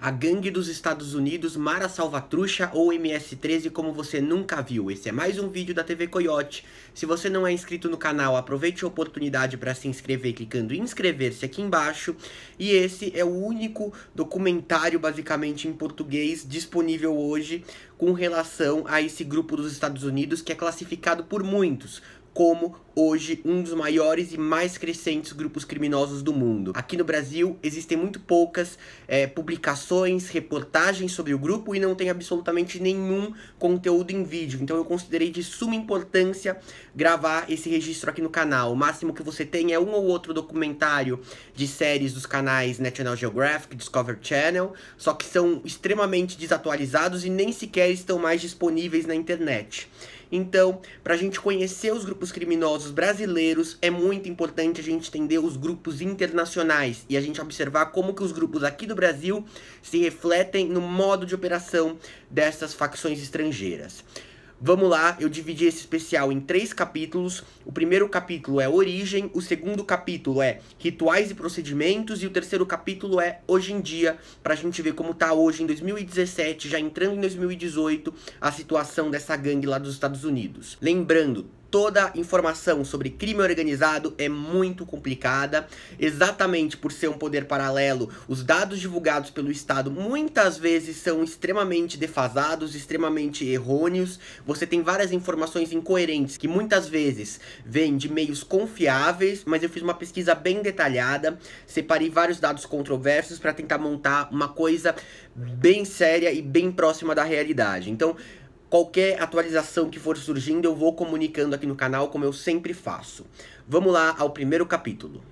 A gangue dos Estados Unidos, Mara Salvatrucha ou MS-13 como você nunca viu. Esse é mais um vídeo da TV Coyote. Se você não é inscrito no canal, aproveite a oportunidade para se inscrever clicando em inscrever-se aqui embaixo. E esse é o único documentário basicamente em português disponível hoje com relação a esse grupo dos Estados Unidos que é classificado por muitos como hoje um dos maiores e mais crescentes grupos criminosos do mundo. Aqui no Brasil existem muito poucas publicações, reportagens sobre o grupo e não tem absolutamente nenhum conteúdo em vídeo. Então eu considerei de suma importância gravar esse registro aqui no canal. O máximo que você tem é um ou outro documentário de séries dos canais National Geographic, Discovery Channel, só que são extremamente desatualizados e nem sequer estão mais disponíveis na internet. Então, para a gente conhecer os grupos criminosos brasileiros, é muito importante a gente entender os grupos internacionais e a gente observar como que os grupos aqui do Brasil se refletem no modo de operação dessas facções estrangeiras. Vamos lá, eu dividi esse especial em 3 capítulos. O primeiro capítulo é Origem, o segundo capítulo é Rituais e Procedimentos e o terceiro capítulo é Hoje em Dia, pra gente ver como tá hoje em 2017, já entrando em 2018, a situação dessa gangue lá dos Estados Unidos. Lembrando, toda informação sobre crime organizado é muito complicada, exatamente por ser um poder paralelo. Os dados divulgados pelo Estado muitas vezes são extremamente defasados, extremamente errôneos. Você tem várias informações incoerentes que muitas vezes vêm de meios confiáveis, mas eu fiz uma pesquisa bem detalhada, separei vários dados controversos para tentar montar uma coisa bem séria e bem próxima da realidade. Então, qualquer atualização que for surgindo, eu vou comunicando aqui no canal, como eu sempre faço. Vamos lá ao primeiro capítulo.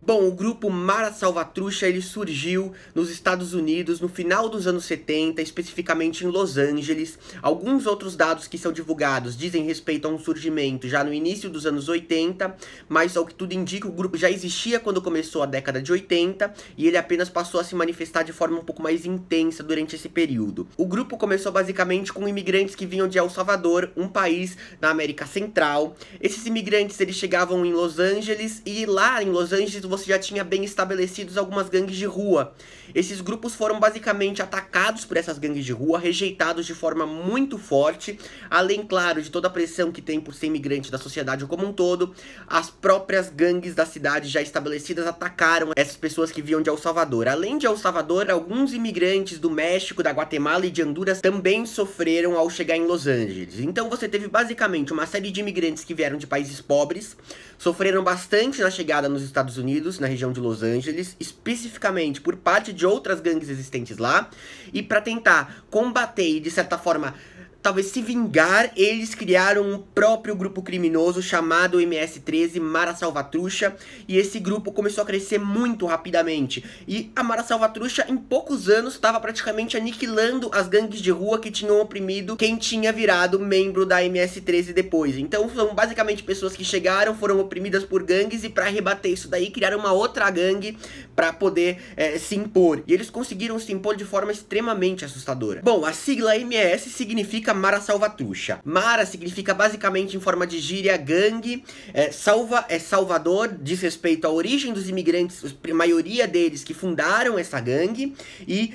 Bom, o grupo Mara Salvatrucha, ele surgiu nos Estados Unidos no final dos anos 70, especificamente em Los Angeles. Alguns outros dados que são divulgados dizem respeito a um surgimento já no início dos anos 80, mas ao que tudo indica, o grupo já existia quando começou a década de 80 e ele apenas passou a se manifestar de forma um pouco mais intensa durante esse período. O grupo começou basicamente com imigrantes que vinham de El Salvador, um país na América Central. Esses imigrantes, eles chegavam em Los Angeles e lá em Los Angeles você já tinha bem estabelecidos algumas gangues de rua. Esses grupos foram basicamente atacados por essas gangues de rua, rejeitados de forma muito forte, além, claro, de toda a pressão que tem por ser imigrante da sociedade como um todo. As próprias gangues da cidade já estabelecidas atacaram essas pessoas que vinham de El Salvador. Além de El Salvador, alguns imigrantes do México, da Guatemala e de Honduras também sofreram ao chegar em Los Angeles. Então você teve basicamente uma série de imigrantes que vieram de países pobres, sofreram bastante na chegada nos Estados Unidos, na região de Los Angeles, especificamente por parte de outras gangues existentes lá, e para tentar combater e de certa forma talvez se vingar, eles criaram um próprio grupo criminoso chamado MS-13, Mara Salvatrucha, e esse grupo começou a crescer muito rapidamente. E a Mara Salvatrucha, em poucos anos, estava praticamente aniquilando as gangues de rua que tinham oprimido quem tinha virado membro da MS-13 depois. Então são basicamente pessoas que chegaram, foram oprimidas por gangues, e para rebater isso daí, criaram uma outra gangue para poder se impor. E eles conseguiram se impor de forma extremamente assustadora. Bom, a sigla MS significa Mara Salvatrucha. Mara significa basicamente em forma de gíria gangue, salva é Salvador, diz respeito à origem dos imigrantes, a maioria deles que fundaram essa gangue, e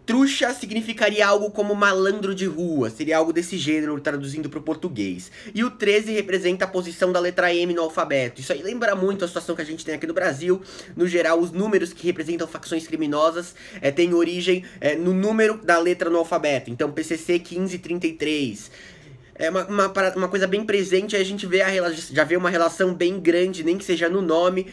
trucha significaria algo como malandro de rua, seria algo desse gênero traduzindo para o português. E o 13 representa a posição da letra M no alfabeto. Isso aí lembra muito a situação que a gente tem aqui no Brasil. No geral, os números que representam facções criminosas têm origem no número da letra no alfabeto. Então PCC 1533. É uma coisa bem presente, aí a gente já vê uma relação bem grande, nem que seja no nome,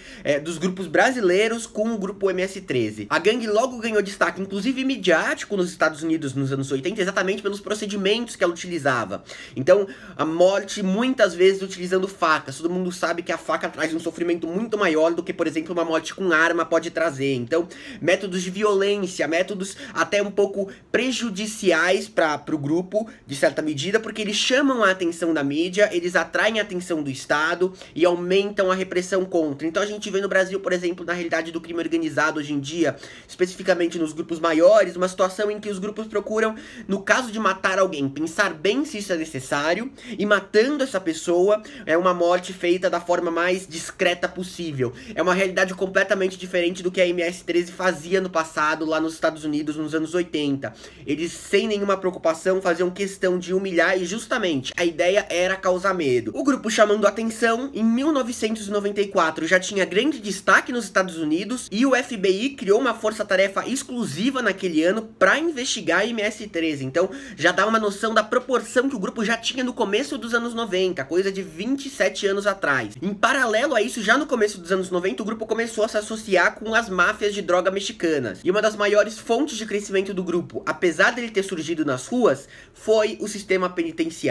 dos grupos brasileiros com o grupo MS-13. A gangue logo ganhou destaque, inclusive midiático, nos Estados Unidos nos anos 80, exatamente pelos procedimentos que ela utilizava. Então, a morte muitas vezes utilizando facas. Todo mundo sabe que a faca traz um sofrimento muito maior do que, por exemplo, uma morte com arma pode trazer. Então, métodos de violência, métodos até um pouco prejudiciais para o grupo, de certa medida, porque eles chamam a atenção da mídia, eles atraem a atenção do Estado e aumentam a repressão contra. Então a gente vê no Brasil, por exemplo, na realidade do crime organizado hoje em dia, especificamente nos grupos maiores, uma situação em que os grupos procuram, no caso de matar alguém, pensar bem se isso é necessário, e matando essa pessoa é uma morte feita da forma mais discreta possível. É uma realidade completamente diferente do que a MS-13 fazia no passado, lá nos Estados Unidos, nos anos 80. Eles, sem nenhuma preocupação, faziam questão de humilhar e justamente a ideia era causar medo. O grupo chamando atenção, em 1994 já tinha grande destaque nos Estados Unidos e o FBI criou uma força-tarefa exclusiva naquele ano para investigar a MS-13. Então já dá uma noção da proporção que o grupo já tinha no começo dos anos 90, coisa de 27 anos atrás. Em paralelo a isso, já no começo dos anos 90, o grupo começou a se associar com as máfias de droga mexicanas. E uma das maiores fontes de crescimento do grupo, apesar dele ter surgido nas ruas, foi o sistema penitenciário.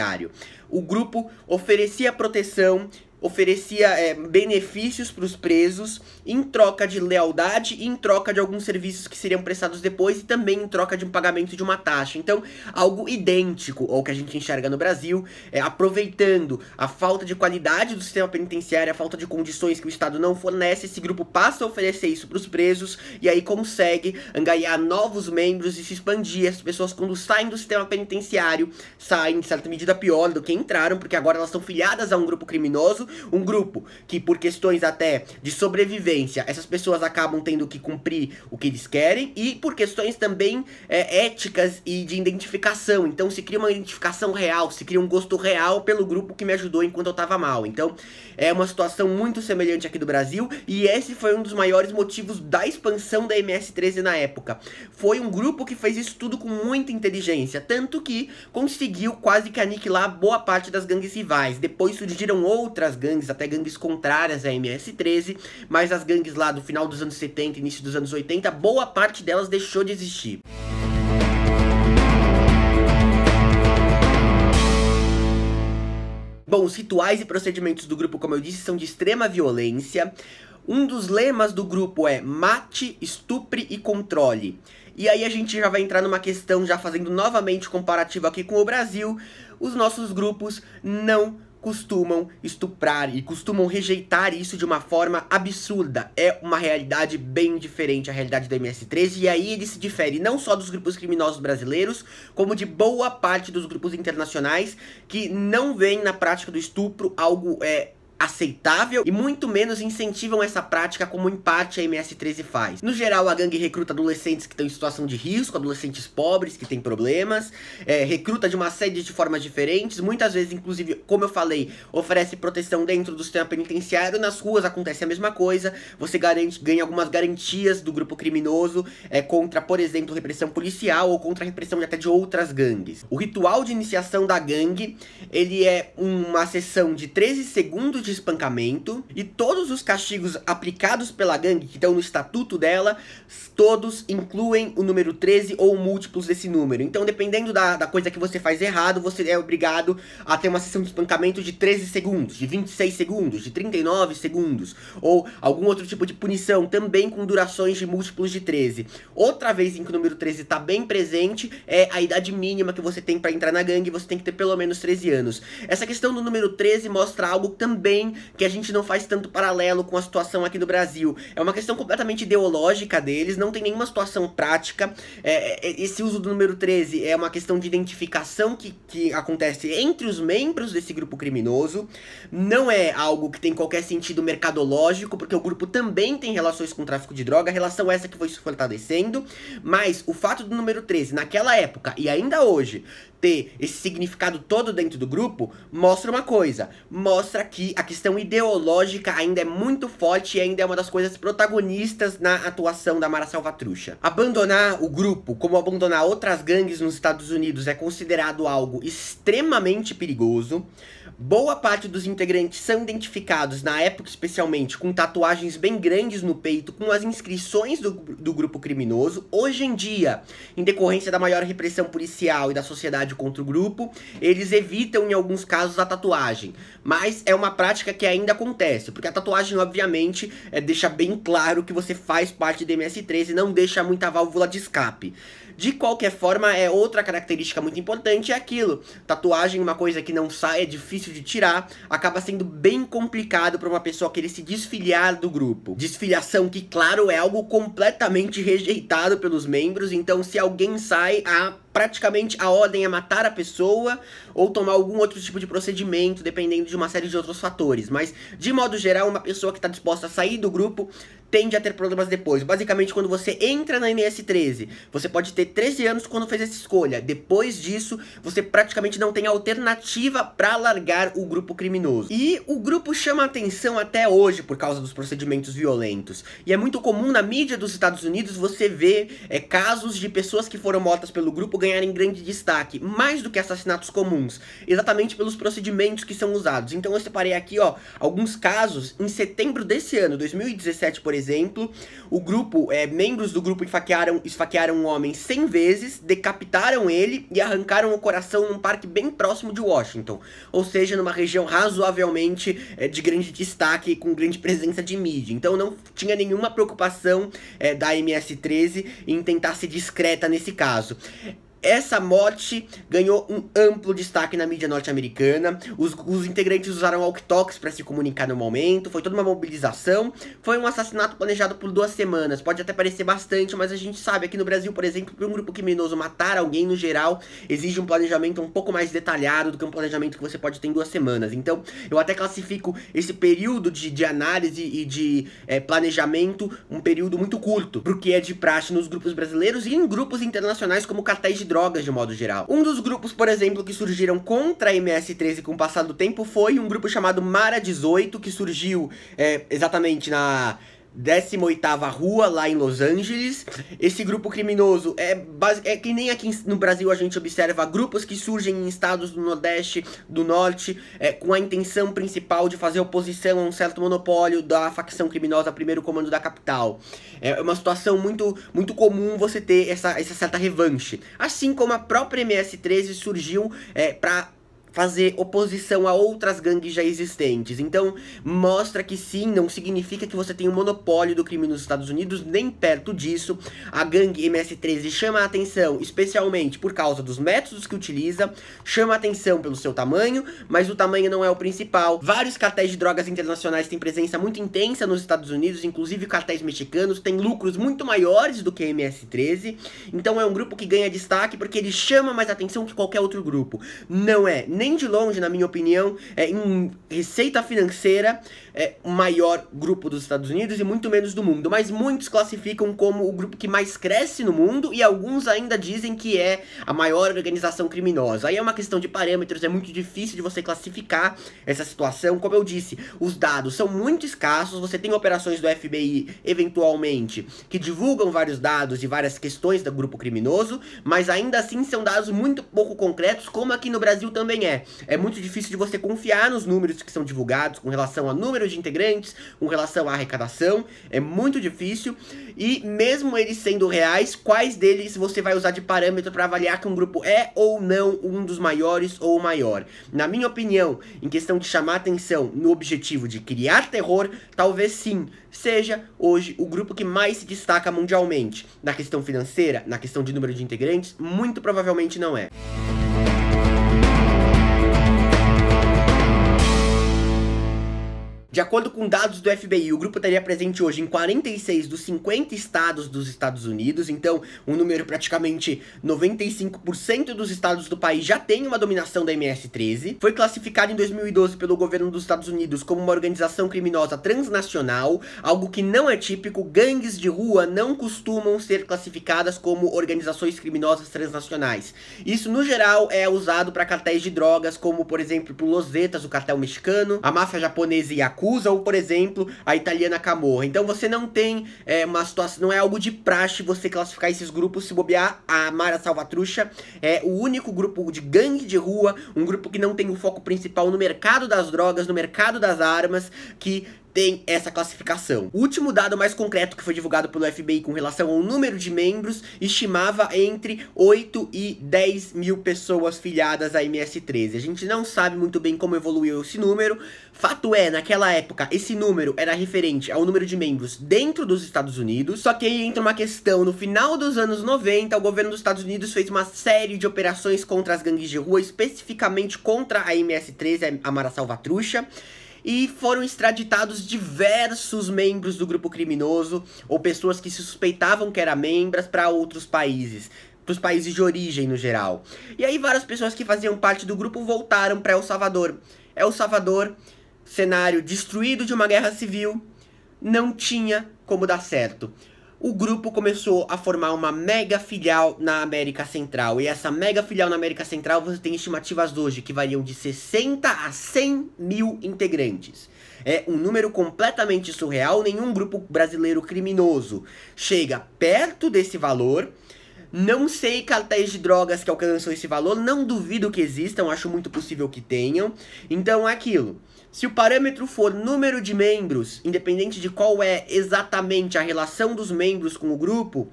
O grupo oferecia proteção, oferecia benefícios para os presos em troca de lealdade e em troca de alguns serviços que seriam prestados depois e também em troca de um pagamento de uma taxa. Então, algo idêntico ao que a gente enxerga no Brasil, aproveitando a falta de qualidade do sistema penitenciário, a falta de condições que o Estado não fornece, esse grupo passa a oferecer isso para os presos e aí consegue angariar novos membros e se expandir. As pessoas, quando saem do sistema penitenciário, saem, de certa medida, pior do que entraram, porque agora elas são filiadas a um grupo criminoso, um grupo que, por questões até de sobrevivência, essas pessoas acabam tendo que cumprir o que eles querem, e por questões também éticas e de identificação. Então se cria uma identificação real, se cria um gosto real pelo grupo que me ajudou enquanto eu tava mal. Então é uma situação muito semelhante aqui do Brasil, e esse foi um dos maiores motivos da expansão da MS-13 na época. Foi um grupo que fez isso tudo com muita inteligência, tanto que conseguiu quase que aniquilar boa parte das gangues rivais. Depois surgiram outras gangues, até gangues contrárias à MS-13, mas as gangues lá do final dos anos 70, início dos anos 80, boa parte delas deixou de existir. Bom, os rituais e procedimentos do grupo, como eu disse, são de extrema violência. Um dos lemas do grupo é mate, estupre e controle. E aí a gente já vai entrar numa questão, já fazendo novamente comparativo aqui com o Brasil. Os nossos grupos não costumam estuprar e costumam rejeitar isso de uma forma absurda. É uma realidade bem diferente à realidade da MS-13, e aí ele se difere não só dos grupos criminosos brasileiros, como de boa parte dos grupos internacionais que não veem na prática do estupro algo aceitável e muito menos incentivam essa prática como em parte a MS-13 faz. No geral, a gangue recruta adolescentes que estão em situação de risco, adolescentes pobres que têm problemas, recruta de uma série de formas diferentes, muitas vezes, inclusive, como eu falei, oferece proteção dentro do sistema penitenciário. Nas ruas acontece a mesma coisa, você ganha algumas garantias do grupo criminoso contra, por exemplo, repressão policial ou contra a repressão até de outras gangues. O ritual de iniciação da gangue, ele é uma sessão de 13 segundos de espancamento, e todos os castigos aplicados pela gangue, que estão no estatuto dela, todos incluem o número 13 ou múltiplos desse número. Então, dependendo da coisa que você faz errado, você é obrigado a ter uma sessão de espancamento de 13 segundos, de 26 segundos, de 39 segundos, ou algum outro tipo de punição, também com durações de múltiplos de 13. Outra vez em que o número 13 está bem presente, é a idade mínima que você tem para entrar na gangue, você tem que ter pelo menos 13 anos. Essa questão do número 13 mostra algo também que a gente não faz tanto paralelo com a situação aqui no Brasil. É uma questão completamente ideológica deles, não tem nenhuma situação prática. Esse uso do número 13 é uma questão de identificação que acontece entre os membros desse grupo criminoso. Não é algo que tem qualquer sentido mercadológico, porque o grupo também tem relações com o tráfico de droga, relação essa que foi se fortalecendo, mas o fato do número 13 naquela época e ainda hoje ter esse significado todo dentro do grupo, mostra uma coisa, mostra que a questão ideológica ainda é muito forte e ainda é uma das coisas protagonistas na atuação da Mara Salvatrucha. Abandonar o grupo, como abandonar outras gangues nos Estados Unidos, é considerado algo extremamente perigoso. Boa parte dos integrantes são identificados, na época especialmente, com tatuagens bem grandes no peito, com as inscrições do grupo criminoso. Hoje em dia, em decorrência da maior repressão policial e da sociedade contra o grupo, eles evitam em alguns casos a tatuagem. Mas é uma prática que ainda acontece, porque a tatuagem, obviamente, deixa bem claro que você faz parte do MS-13 e não deixa muita válvula de escape. De qualquer forma, outra característica muito importante é aquilo. Tatuagem, uma coisa que não sai, é difícil de tirar, acaba sendo bem complicado para uma pessoa querer se desfiliar do grupo. Desfiliação que, claro, é algo completamente rejeitado pelos membros, então se alguém sai, praticamente a ordem é matar a pessoa ou tomar algum outro tipo de procedimento, dependendo de uma série de outros fatores. Mas, de modo geral, uma pessoa que está disposta a sair do grupo tende a ter problemas depois. Basicamente, quando você entra na MS-13, você pode ter 13 anos quando fez essa escolha. Depois disso, você praticamente não tem alternativa para largar o grupo criminoso. E o grupo chama atenção até hoje por causa dos procedimentos violentos. E é muito comum na mídia dos Estados Unidos você ver casos de pessoas que foram mortas pelo grupo ganharem grande destaque, mais do que assassinatos comuns, exatamente pelos procedimentos que são usados. Então eu separei aqui, ó, alguns casos. Em setembro desse ano, 2017, por exemplo, o grupo, membros do grupo esfaquearam um homem 100 vezes, decapitaram ele e arrancaram o coração num parque bem próximo de Washington, ou seja, numa região razoavelmente de grande destaque, com grande presença de mídia. Então não tinha nenhuma preocupação da MS-13 em tentar ser discreta nesse caso. Essa morte ganhou um amplo destaque na mídia norte-americana. Os integrantes usaram walkie-talkies para se comunicar no momento. Foi toda uma mobilização. Foi um assassinato planejado por 2 semanas. Pode até parecer bastante, mas a gente sabe aqui no Brasil, por exemplo, que um grupo criminoso matar alguém no geral exige um planejamento um pouco mais detalhado do que um planejamento que você pode ter em 2 semanas. Então eu até classifico esse período de análise e de planejamento um período muito curto, porque é de praxe nos grupos brasileiros e em grupos internacionais como cartéis de drogas de modo geral. Um dos grupos, por exemplo, que surgiram contra a MS-13 com o passar do tempo foi um grupo chamado Mara 18, que surgiu exatamente na 18ª rua, lá em Los Angeles. Esse grupo criminoso é que nem aqui no Brasil a gente observa grupos que surgem em estados do Nordeste, do Norte, com a intenção principal de fazer oposição a um certo monopólio da facção criminosa primeiro comando da capital. É uma situação muito, muito comum você ter essa certa revanche. Assim como a própria MS-13 surgiu para fazer oposição a outras gangues já existentes. Então, mostra que sim, não significa que você tem um monopólio do crime nos Estados Unidos, nem perto disso. A gangue MS-13 chama a atenção, especialmente por causa dos métodos que utiliza, chama a atenção pelo seu tamanho, mas o tamanho não é o principal. Vários cartéis de drogas internacionais têm presença muito intensa nos Estados Unidos, inclusive cartéis mexicanos, têm lucros muito maiores do que a MS-13, então é um grupo que ganha destaque porque ele chama mais atenção que qualquer outro grupo. Não é nem de longe, na minha opinião, em receita financeira, o maior grupo dos Estados Unidos e muito menos do mundo, mas muitos classificam como o grupo que mais cresce no mundo e alguns ainda dizem que é a maior organização criminosa. Aí é uma questão de parâmetros, é muito difícil de você classificar essa situação. Como eu disse, os dados são muito escassos, você tem operações do FBI, eventualmente, que divulgam vários dados e várias questões do grupo criminoso, mas ainda assim são dados muito pouco concretos, como aqui no Brasil também é. É muito difícil de você confiar nos números que são divulgados com relação ao número de integrantes, com relação à arrecadação, é muito difícil, e mesmo eles sendo reais, quais deles você vai usar de parâmetro para avaliar que um grupo é ou não um dos maiores ou o maior? Na minha opinião, em questão de chamar atenção no objetivo de criar terror, talvez sim, seja hoje o grupo que mais se destaca mundialmente. Na questão financeira, na questão de número de integrantes, muito provavelmente não é. De acordo com dados do FBI, o grupo estaria presente hoje em 46 dos 50 estados dos Estados Unidos, então um número praticamente 95% dos estados do país já tem uma dominação da MS-13. Foi classificado em 2012 pelo governo dos Estados Unidos como uma organização criminosa transnacional, algo que não é típico. Gangues de rua não costumam ser classificadas como organizações criminosas transnacionais. Isso, no geral, é usado para cartéis de drogas, como, por exemplo, pro Los Zetas, o cartel mexicano, a máfia japonesa e Yakuza, ou, por exemplo, a italiana Camorra. Então você não tem uma situação, não é algo de praxe você classificar esses grupos. Se bobear, a Mara Salvatrucha é o único grupo de gangue de rua, um grupo que não tem o foco principal no mercado das drogas, no mercado das armas, que tem essa classificação. O último dado mais concreto que foi divulgado pelo FBI com relação ao número de membros estimava entre 8 e 10 mil pessoas filiadas à MS-13. A gente não sabe muito bem como evoluiu esse número. Fato é, naquela época, esse número era referente ao número de membros dentro dos Estados Unidos. Só que aí entra uma questão: no final dos anos 90, o governo dos Estados Unidos fez uma série de operações contra as gangues de rua, especificamente contra a MS-13, a Mara Salvatrucha, e foram extraditados diversos membros do grupo criminoso, ou pessoas que se suspeitavam que eram membros, para outros países, para os países de origem no geral. E aí várias pessoas que faziam parte do grupo voltaram para El Salvador. El Salvador, cenário destruído de uma guerra civil, não tinha como dar certo. O grupo começou a formar uma mega filial na América Central. E essa mega filial na América Central, você tem estimativas hoje que variam de 60 a 100 mil integrantes. É um número completamente surreal. Nenhum grupo brasileiro criminoso chega perto desse valor. Não sei cartéis de drogas que alcançam esse valor, não duvido que existam, acho muito possível que tenham. Então é aquilo. Se o parâmetro for número de membros, independente de qual é exatamente a relação dos membros com o grupo,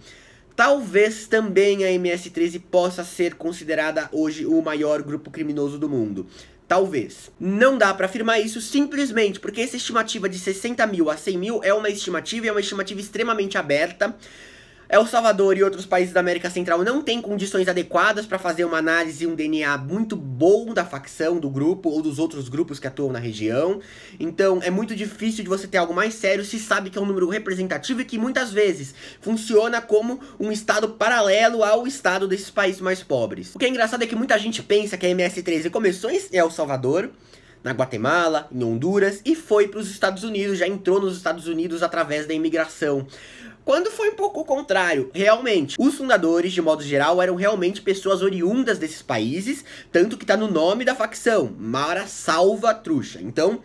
talvez também a MS-13 possa ser considerada hoje o maior grupo criminoso do mundo. Talvez. Não dá pra afirmar isso simplesmente porque essa estimativa de 60 mil a 100 mil é uma estimativa e é uma estimativa extremamente aberta. El Salvador e outros países da América Central não têm condições adequadas para fazer uma análise e um DNA muito bom da facção, do grupo ou dos outros grupos que atuam na região. Então é muito difícil de você ter algo mais sério se sabe que é um número representativo e que muitas vezes funciona como um estado paralelo ao estado desses países mais pobres. O que é engraçado é que muita gente pensa que a MS-13 começou em El Salvador, na Guatemala, em Honduras, e foi para os Estados Unidos, já entrou nos Estados Unidos através da imigração. Quando foi um pouco o contrário, realmente, os fundadores, de modo geral, eram realmente pessoas oriundas desses países, tanto que tá no nome da facção, Mara Salvatrucha. Então,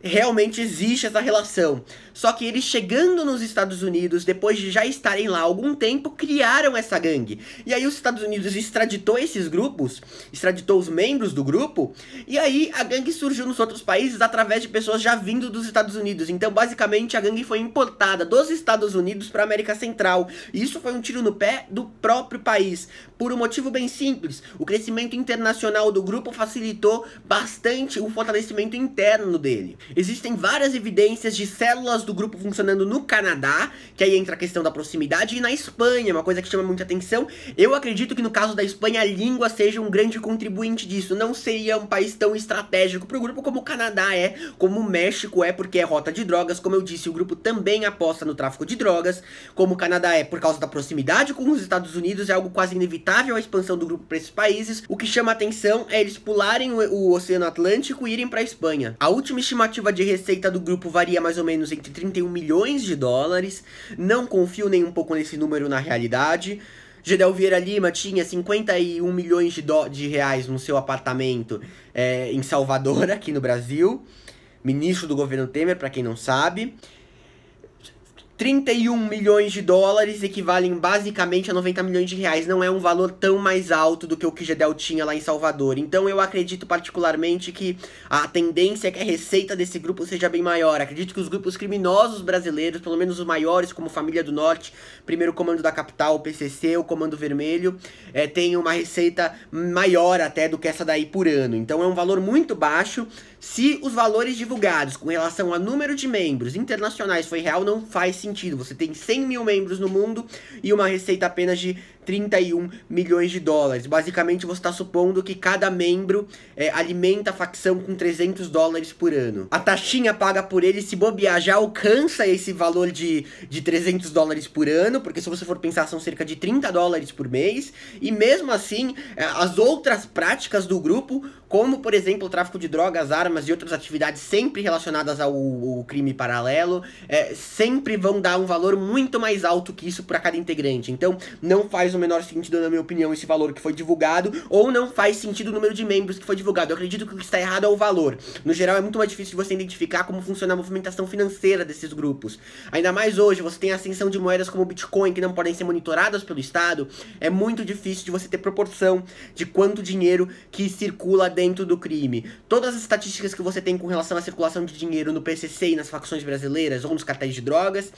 realmente existe essa relação. Só que eles chegando nos Estados Unidos, depois de já estarem lá há algum tempo, criaram essa gangue. E aí os Estados Unidos extraditou esses grupos, extraditou os membros do grupo, e aí a gangue surgiu nos outros países através de pessoas já vindo dos Estados Unidos. Então basicamente a gangue foi importada dos Estados Unidos para a América Central. E isso foi um tiro no pé do próprio país, por um motivo bem simples: o crescimento internacional do grupo facilitou bastante o fortalecimento interno dele. Existem várias evidências de células do grupo funcionando no Canadá, que aí entra a questão da proximidade, e na Espanha, uma coisa que chama muita atenção. Eu acredito que no caso da Espanha a língua seja um grande contribuinte disso. Não seria um país tão estratégico para o grupo como o Canadá é, como o México é, porque é rota de drogas. Como eu disse, o grupo também aposta no tráfico de drogas. Como o Canadá é por causa da proximidade com os Estados Unidos, é algo quase inevitável a expansão do grupo para esses países. O que chama atenção é eles pularem o Oceano Atlântico e irem para a Espanha. A última estimativa de receita do grupo varia mais ou menos entre 31 milhões de dólares. Não confio nem um pouco nesse número na realidade. Gedel Vieira Lima tinha 51 milhões de reais no seu apartamento em Salvador, aqui no Brasil. Ministro do governo Temer, para quem não sabe. 31 milhões de dólares equivalem basicamente a 90 milhões de reais. Não é um valor tão mais alto do que o que Gedel tinha lá em Salvador. Então eu acredito particularmente que a tendência é que a receita desse grupo seja bem maior. Acredito que os grupos criminosos brasileiros, pelo menos os maiores, como Família do Norte, Primeiro Comando da Capital, o PCC, o Comando Vermelho, tenham uma receita maior até do que essa daí por ano. Então é um valor muito baixo. Se os valores divulgados com relação a número de membros internacionais foi real, não faz sentido. Você tem 100 mil membros no mundo e uma receita apenas de 31 milhões de dólares. Basicamente você está supondo que cada membro alimenta a facção com 300 dólares por ano. A taxinha paga por ele, se bobear, já alcança esse valor de 300 dólares por ano, porque se você for pensar são cerca de 30 dólares por mês. E mesmo assim, as outras práticas do grupo, como por exemplo o tráfico de drogas, armas e outras atividades sempre relacionadas ao crime paralelo, sempre vão dar um valor muito mais alto que isso para cada integrante. Então não faz o menor sentido, na minha opinião, esse valor que foi divulgado, ou não faz sentido o número de membros que foi divulgado. Eu acredito que o que está errado é o valor. No geral, é muito mais difícil de você identificar como funciona a movimentação financeira desses grupos. Ainda mais hoje, você tem a ascensão de moedas como o Bitcoin, que não podem ser monitoradas pelo Estado. É muito difícil de você ter proporção de quanto dinheiro que circula dentro do crime. Todas as estatísticas que você tem com relação à circulação de dinheiro no PCC e nas facções brasileiras ou nos cartéis de drogas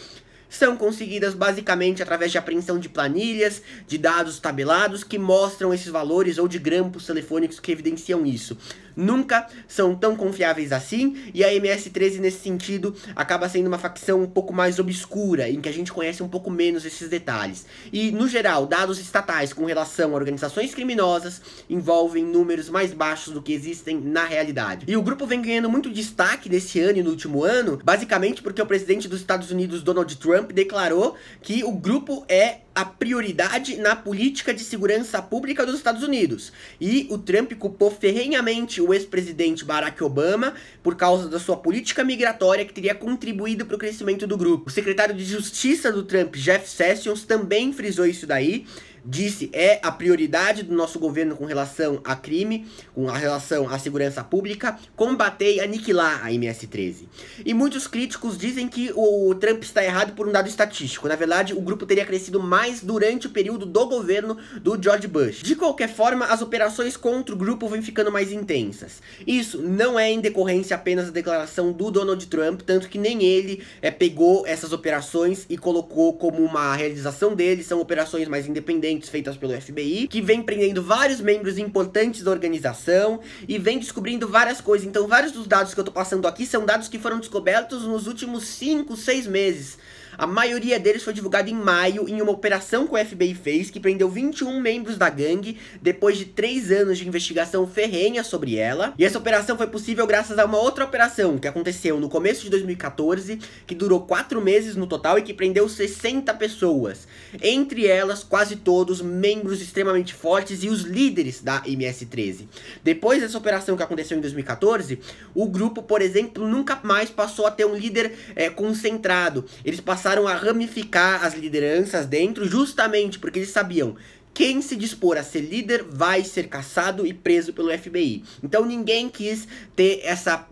são conseguidas basicamente através de apreensão de planilhas, de dados tabelados que mostram esses valores ou de grampos telefônicos que evidenciam isso. Nunca são tão confiáveis assim, e a MS-13 nesse sentido acaba sendo uma facção um pouco mais obscura, em que a gente conhece um pouco menos esses detalhes. E, no geral, dados estatais com relação a organizações criminosas envolvem números mais baixos do que existem na realidade. E o grupo vem ganhando muito destaque nesse ano e no último ano, basicamente porque o presidente dos Estados Unidos, Donald Trump, declarou que o grupo é a prioridade na política de segurança pública dos Estados Unidos. E o Trump culpou ferrenhamente o ex-presidente Barack Obama por causa da sua política migratória que teria contribuído para o crescimento do grupo. O secretário de Justiça do Trump, Jeff Sessions, também frisou isso daí. Disse, é a prioridade do nosso governo com relação a crime, com relação à segurança pública, combater e aniquilar a MS-13. E muitos críticos dizem que o Trump está errado por um dado estatístico. Na verdade, o grupo teria crescido mais durante o período do governo do George Bush. De qualquer forma, as operações contra o grupo vêm ficando mais intensas. Isso não é em decorrência apenas da declaração do Donald Trump, tanto que nem ele pegou essas operações e colocou como uma realização dele. São operações mais independentes, feitas pelo FBI, que vem prendendo vários membros importantes da organização e vem descobrindo várias coisas. Então, vários dos dados que eu tô passando aqui são dados que foram descobertos nos últimos 5, 6 meses. A maioria deles foi divulgado em maio, em uma operação que o FBI fez, que prendeu 21 membros da gangue, depois de 3 anos de investigação ferrenha sobre ela. E essa operação foi possível graças a uma outra operação, que aconteceu no começo de 2014, que durou 4 meses no total e que prendeu 60 pessoas. Entre elas, quase todos membros extremamente fortes e os líderes da MS-13. Depois dessa operação que aconteceu em 2014, o grupo, por exemplo, nunca mais passou a ter um líder concentrado. Eles passaram a ramificar as lideranças dentro, justamente porque eles sabiam quem se dispor a ser líder vai ser caçado e preso pelo FBI. Então ninguém quis ter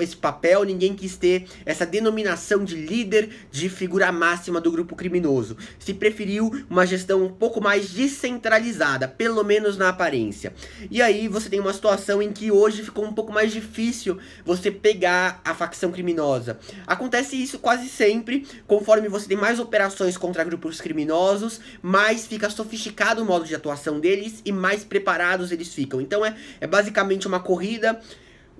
esse papel, ninguém quis ter essa denominação de líder, de figura máxima do grupo criminoso. Se preferiu uma gestão um pouco mais descentralizada, pelo menos na aparência. E aí você tem uma situação em que hoje ficou um pouco mais difícil você pegar a facção criminosa. Acontece isso quase sempre, conforme você tem mais operações contra grupos criminosos, mais fica sofisticado o modo de atuação deles e mais preparados eles ficam. Então é basicamente uma corrida,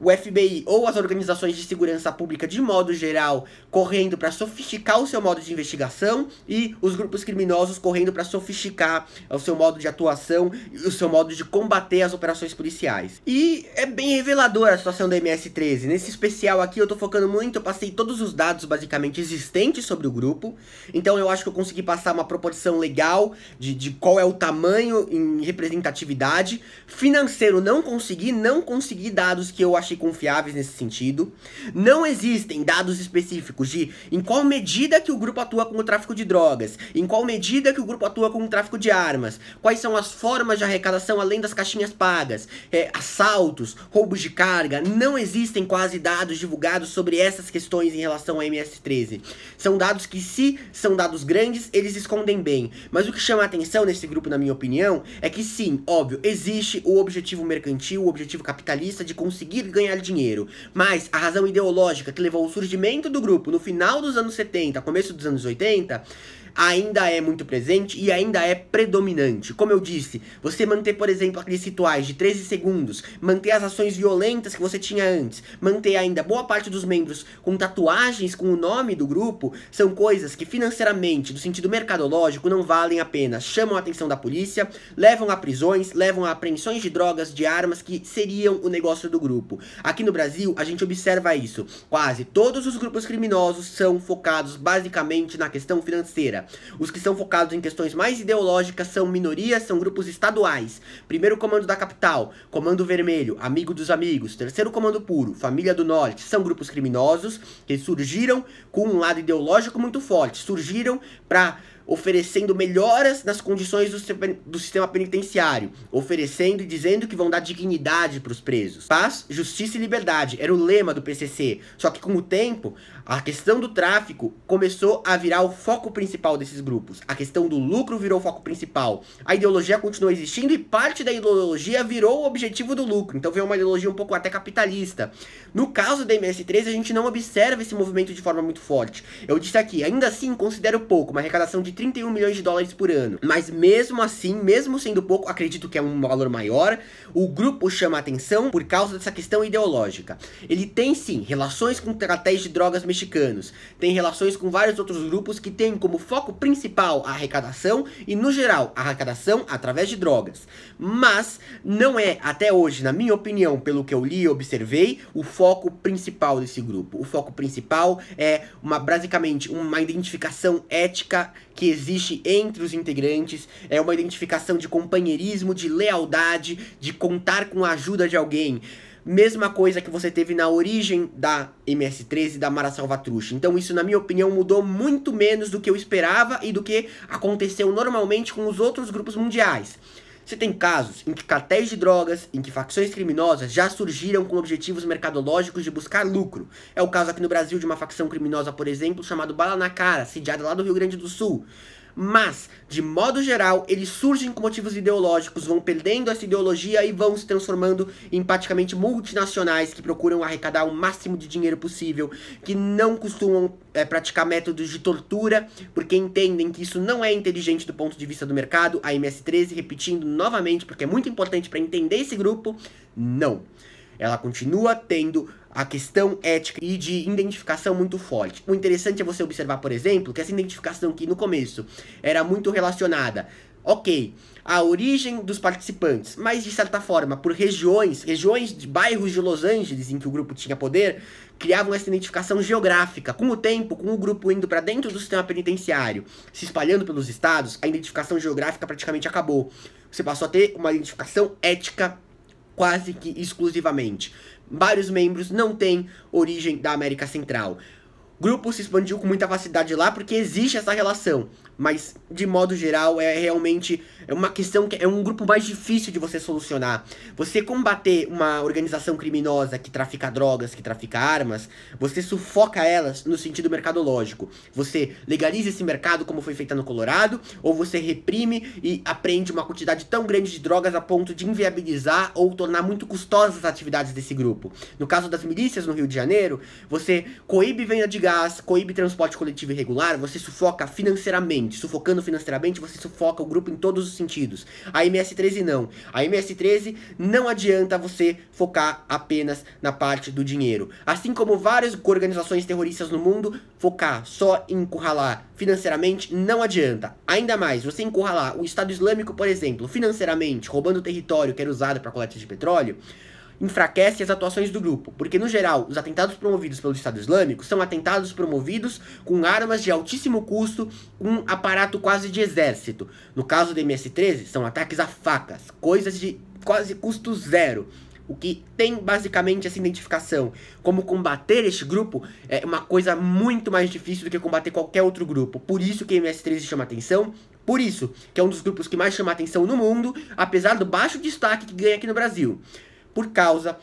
o FBI ou as organizações de segurança pública de modo geral correndo para sofisticar o seu modo de investigação e os grupos criminosos correndo para sofisticar o seu modo de atuação e o seu modo de combater as operações policiais. E é bem revelador a situação da MS-13. Nesse especial aqui eu tô focando muito, eu passei todos os dados basicamente existentes sobre o grupo, então eu acho que eu consegui passar uma proporção legal de qual é o tamanho em representatividade. Financeiro não consegui dados que eu achei confiáveis nesse sentido. Não existem dados específicos de em qual medida que o grupo atua com o tráfico de drogas, em qual medida que o grupo atua com o tráfico de armas, quais são as formas de arrecadação além das caixinhas pagas, assaltos, roubos de carga. Não existem quase dados divulgados sobre essas questões em relação à MS-13. São dados que, se são dados grandes, eles escondem bem. Mas o que chama a atenção nesse grupo, na minha opinião, é que sim, óbvio, existe o objetivo mercantil, o objetivo capitalista de conseguir ganhar dinheiro, mas a razão ideológica que levou ao surgimento do grupo no final dos anos 70, começo dos anos 80, ainda é muito presente e ainda é predominante. Como eu disse, você manter, por exemplo, aqueles rituais de 13 segundos, manter as ações violentas que você tinha antes, manter ainda boa parte dos membros com tatuagens com o nome do grupo, são coisas que financeiramente, do sentido mercadológico, não valem a pena. Chamam a atenção da polícia, levam a prisões, levam a apreensões de drogas, de armas, que seriam o negócio do grupo. Aqui no Brasil, a gente observa isso. Quase todos os grupos criminosos são focados basicamente na questão financeira. Os que são focados em questões mais ideológicas são minorias, são grupos estaduais. Primeiro comando da capital, Comando Vermelho, Amigo dos Amigos. Terceiro comando puro, Família do Norte. São grupos criminosos que surgiram com um lado ideológico muito forte. Surgiram para oferecendo melhoras nas condições do sistema penitenciário, oferecendo e dizendo que vão dar dignidade para os presos. Paz, justiça e liberdade era o lema do PCC, só que com o tempo, a questão do tráfico começou a virar o foco principal desses grupos. A questão do lucro virou o foco principal. A ideologia continuou existindo e parte da ideologia virou o objetivo do lucro. Então veio uma ideologia um pouco até capitalista. No caso da MS-13, a gente não observa esse movimento de forma muito forte. Eu disse aqui, ainda assim considero pouco, uma arrecadação de 31 milhões de dólares por ano. Mas mesmo assim, mesmo sendo pouco, acredito que é um valor maior, o grupo chama atenção por causa dessa questão ideológica. Ele tem sim relações com cartéis de drogas mexicanos, tem relações com vários outros grupos que têm como foco principal a arrecadação e, no geral, a arrecadação através de drogas. Mas não é, até hoje, na minha opinião, pelo que eu li e observei, o foco principal desse grupo. O foco principal é basicamente uma identificação ética que existe entre os integrantes, é uma identificação de companheirismo, de lealdade, de contar com a ajuda de alguém. Mesma coisa que você teve na origem da MS-13 e da Mara Salvatrucha. Então isso, na minha opinião, mudou muito menos do que eu esperava e do que aconteceu normalmente com os outros grupos mundiais. Você tem casos em que cartéis de drogas, em que facções criminosas já surgiram com objetivos mercadológicos de buscar lucro. É o caso aqui no Brasil de uma facção criminosa, por exemplo, chamada Bala na Cara, sediada lá do Rio Grande do Sul. Mas, de modo geral, eles surgem com motivos ideológicos, vão perdendo essa ideologia e vão se transformando em praticamente multinacionais que procuram arrecadar o máximo de dinheiro possível, que não costumam praticar métodos de tortura, porque entendem que isso não é inteligente do ponto de vista do mercado. A MS-13, repetindo novamente, porque é muito importante para entender esse grupo, não. Ela continua tendo a questão ética e de identificação muito forte. O interessante é você observar, por exemplo, que essa identificação que no começo era muito relacionada, ok, à origem dos participantes, mas de certa forma por regiões de bairros de Los Angeles em que o grupo tinha poder, criavam essa identificação geográfica. Com o tempo, com o grupo indo para dentro do sistema penitenciário, se espalhando pelos estados, a identificação geográfica praticamente acabou. Você passou a ter uma identificação ética quase que exclusivamente. Vários membros não têm origem da América Central. O grupo se expandiu com muita facilidade lá porque existe essa relação. Mas, de modo geral, é realmente uma questão que é um grupo mais difícil de você solucionar. Você combater uma organização criminosa que trafica drogas, que trafica armas, você sufoca elas no sentido mercadológico. Você legaliza esse mercado como foi feito no Colorado, ou você reprime e apreende uma quantidade tão grande de drogas a ponto de inviabilizar ou tornar muito custosas as atividades desse grupo. No caso das milícias no Rio de Janeiro, você coíbe venda de gás, coíbe transporte coletivo irregular, você sufoca financeiramente. Sufocando financeiramente, você sufoca o grupo em todos os sentidos. A MS-13 não. A MS-13 não adianta você focar apenas na parte do dinheiro. Assim como várias organizações terroristas no mundo, focar só em encurralar financeiramente não adianta. Ainda mais, você encurralar o Estado Islâmico, por exemplo, financeiramente, roubando o território que era usado para coleta de petróleo, enfraquece as atuações do grupo, porque no geral os atentados promovidos pelo Estado Islâmico são atentados promovidos com armas de altíssimo custo, um aparato quase de exército. No caso do MS-13 são ataques a facas, coisas de quase custo zero. O que tem basicamente essa identificação. Como combater este grupo é uma coisa muito mais difícil do que combater qualquer outro grupo. Por isso que o MS-13 chama atenção. Por isso que é um dos grupos que mais chama atenção no mundo, apesar do baixo destaque que ganha aqui no Brasil. Por causa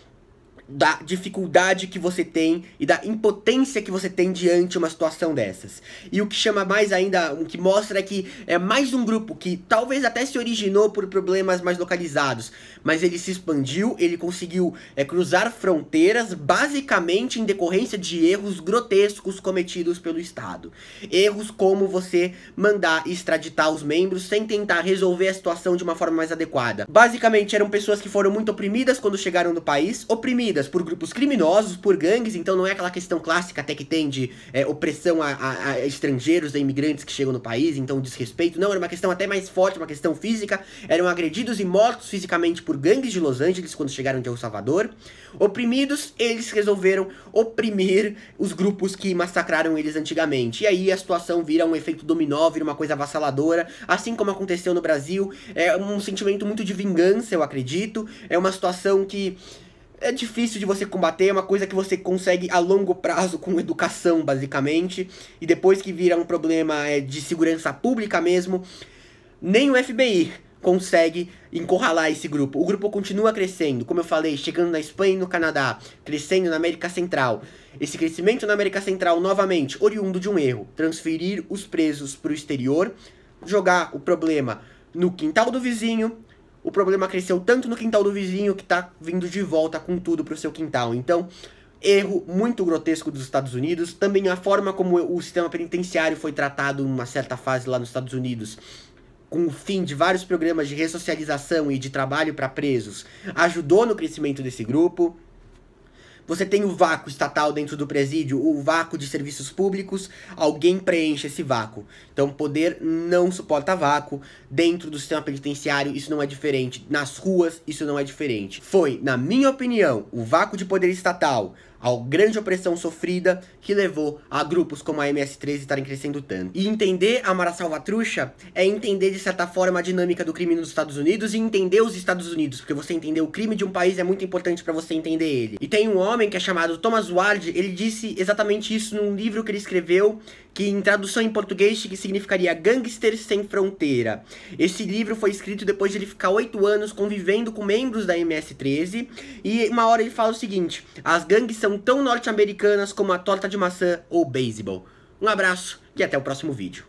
da dificuldade que você tem e da impotência que você tem diante de uma situação dessas. E o que chama mais ainda, o que mostra é que é mais um grupo que talvez até se originou por problemas mais localizados, mas ele se expandiu, ele conseguiu cruzar fronteiras basicamente em decorrência de erros grotescos cometidos pelo Estado. Erros como você mandar extraditar os membros sem tentar resolver a situação de uma forma mais adequada. Basicamente eram pessoas que foram muito oprimidas quando chegaram no país, oprimidas por grupos criminosos, por gangues, então não é aquela questão clássica até que tem de opressão a estrangeiros, a imigrantes que chegam no país, então desrespeito, não, era uma questão até mais forte, uma questão física, eram agredidos e mortos fisicamente por gangues de Los Angeles quando chegaram de El Salvador. Oprimidos, eles resolveram oprimir os grupos que massacraram eles antigamente, e aí a situação vira um efeito dominó, vira uma coisa avassaladora, assim como aconteceu no Brasil. É um sentimento muito de vingança, eu acredito, é uma situação que É difícil de você combater, é uma coisa que você consegue a longo prazo com educação, basicamente. E depois que vira um problema de segurança pública mesmo, nem o FBI consegue encurralar esse grupo. O grupo continua crescendo, como eu falei, chegando na Espanha e no Canadá, crescendo na América Central. Esse crescimento na América Central, novamente, oriundo de um erro: transferir os presos para o exterior, jogar o problema no quintal do vizinho. O problema cresceu tanto no quintal do vizinho que tá vindo de volta com tudo pro seu quintal. Então, erro muito grotesco dos Estados Unidos. Também a forma como o sistema penitenciário foi tratado em uma certa fase lá nos Estados Unidos, com o fim de vários programas de ressocialização e de trabalho para presos, ajudou no crescimento desse grupo. Você tem o vácuo estatal dentro do presídio, o vácuo de serviços públicos, alguém preenche esse vácuo. Então, o poder não suporta vácuo. Dentro do sistema penitenciário, isso não é diferente. Nas ruas, isso não é diferente. Foi, na minha opinião, o vácuo de poder estatal, a grande opressão sofrida, que levou a grupos como a MS-13 estarem crescendo tanto. E entender a Mara Salvatrucha é entender, de certa forma, a dinâmica do crime nos Estados Unidos e entender os Estados Unidos, porque você entender o crime de um país é muito importante para você entender ele. E tem um homem que é chamado Thomas Ward, ele disse exatamente isso num livro que ele escreveu, que em tradução em português que significaria Gangsters Sem Fronteira. Esse livro foi escrito depois de ele ficar 8 anos convivendo com membros da MS-13, e uma hora ele fala o seguinte: as gangues são tão norte-americanas como a torta de maçã ou beisebol. Um abraço e até o próximo vídeo.